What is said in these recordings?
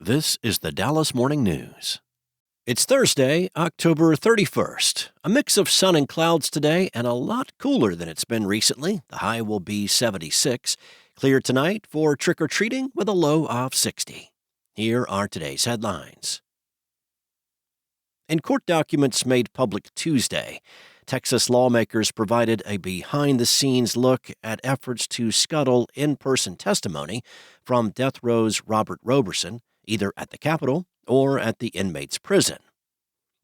This is the Dallas Morning News. It's Thursday, October 31st. A mix of sun and clouds today and a lot cooler than it's been recently. The high will be 76. Clear tonight for trick-or-treating with a low of 60. Here are today's headlines. In court documents made public Tuesday, Texas lawmakers provided a behind-the-scenes look at efforts to scuttle in-person testimony from death row's Robert Roberson, either at the Capitol or at the inmate's prison.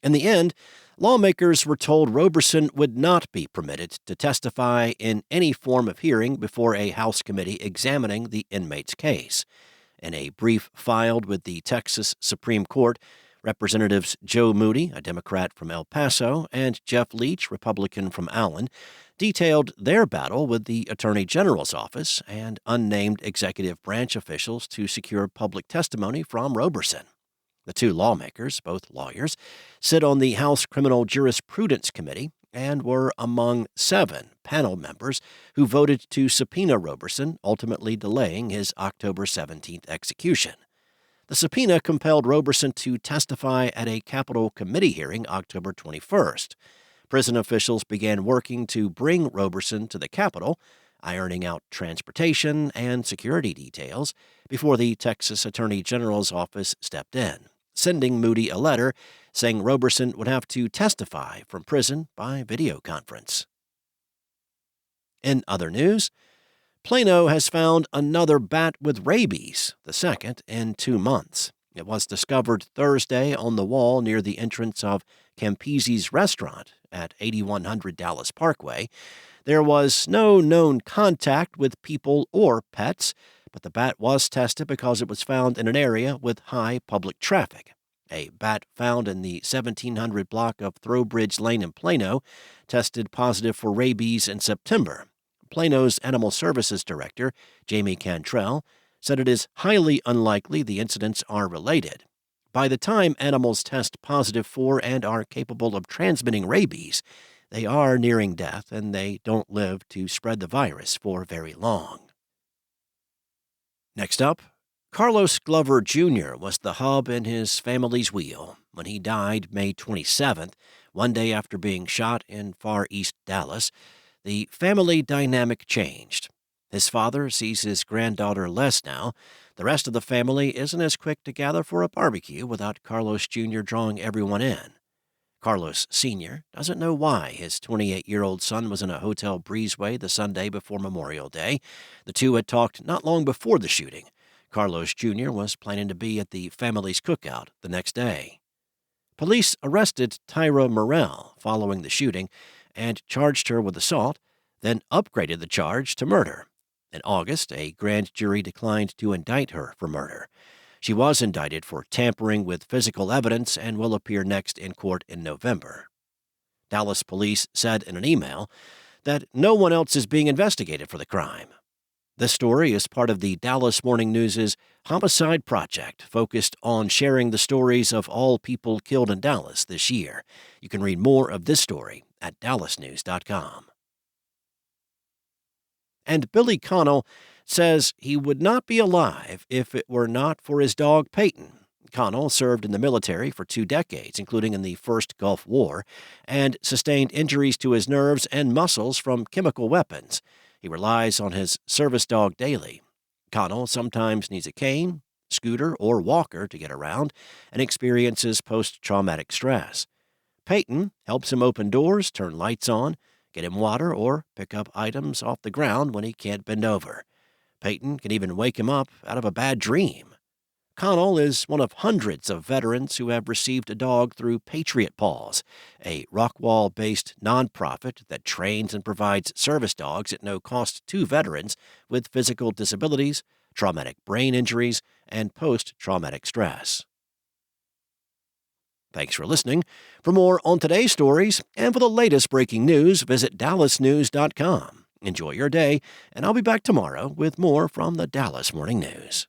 In the end, lawmakers were told Roberson would not be permitted to testify in any form of hearing before a House committee examining the inmate's case. In a brief filed with the Texas Supreme Court, Representatives Joe Moody, a Democrat from El Paso, and Jeff Leach, Republican from Allen, detailed their battle with the Attorney General's office and unnamed executive branch officials to secure public testimony from Roberson. The two lawmakers, both lawyers, sit on the House Criminal Jurisprudence Committee and were among 7 panel members who voted to subpoena Roberson, ultimately delaying his October 17th execution. The subpoena compelled Roberson to testify at a Capitol Committee hearing October 21st. Prison officials began working to bring Roberson to the Capitol, ironing out transportation and security details, before the Texas Attorney General's office stepped in, sending Moody a letter saying Roberson would have to testify from prison by video conference. In other news, Plano has found another bat with rabies, the second in 2 months. It was discovered Thursday on the wall near the entrance of Campisi's restaurant at 8100 Dallas Parkway. There was no known contact with people or pets, but the bat was tested because it was found in an area with high public traffic. A bat found in the 1700 block of Throwbridge Lane in Plano tested positive for rabies in September. Plano's Animal Services Director, Jamie Cantrell, said it is highly unlikely the incidents are related. By the time animals test positive for and are capable of transmitting rabies, they are nearing death and they don't live to spread the virus for very long. Next up, Carlos Glover Jr. was the hub in his family's wheel when he died May 27th, one day after being shot in Far East Dallas. The family dynamic changed. His father sees his granddaughter less now. The rest of the family isn't as quick to gather for a barbecue without Carlos Jr. drawing everyone in. Carlos Sr. doesn't know why his 28-year-old son was in a hotel breezeway the Sunday before Memorial Day. The two had talked not long before the shooting. Carlos Jr. was planning to be at the family's cookout the next day. Police arrested Tyra Morrell following the shooting and charged her with assault, then upgraded the charge to murder. In August, a grand jury declined to indict her for murder. She was indicted for tampering with physical evidence and will appear next in court in November. Dallas police said in an email that no one else is being investigated for the crime. This story is part of the Dallas Morning News' Homicide Project, focused on sharing the stories of all people killed in Dallas this year. You can read more of this story at dallasnews.com. And Billy Connel says he would not be alive if it were not for his dog Peyton. Connell served in the military for 2 decades, including in the First Gulf War, and sustained injuries to his nerves and muscles from chemical weapons. He relies on his service dog daily. Connell sometimes needs a cane, scooter, or walker to get around and experiences post-traumatic stress. Peyton helps him open doors, turn lights on, get him water, or pick up items off the ground when he can't bend over. Peyton can even wake him up out of a bad dream. Connell is one of hundreds of veterans who have received a dog through Patriot Paws, a Rockwall-based nonprofit that trains and provides service dogs at no cost to veterans with physical disabilities, traumatic brain injuries, and post-traumatic stress. Thanks for listening. For more on today's stories and for the latest breaking news, visit dallasnews.com. Enjoy your day, and I'll be back tomorrow with more from the Dallas Morning News.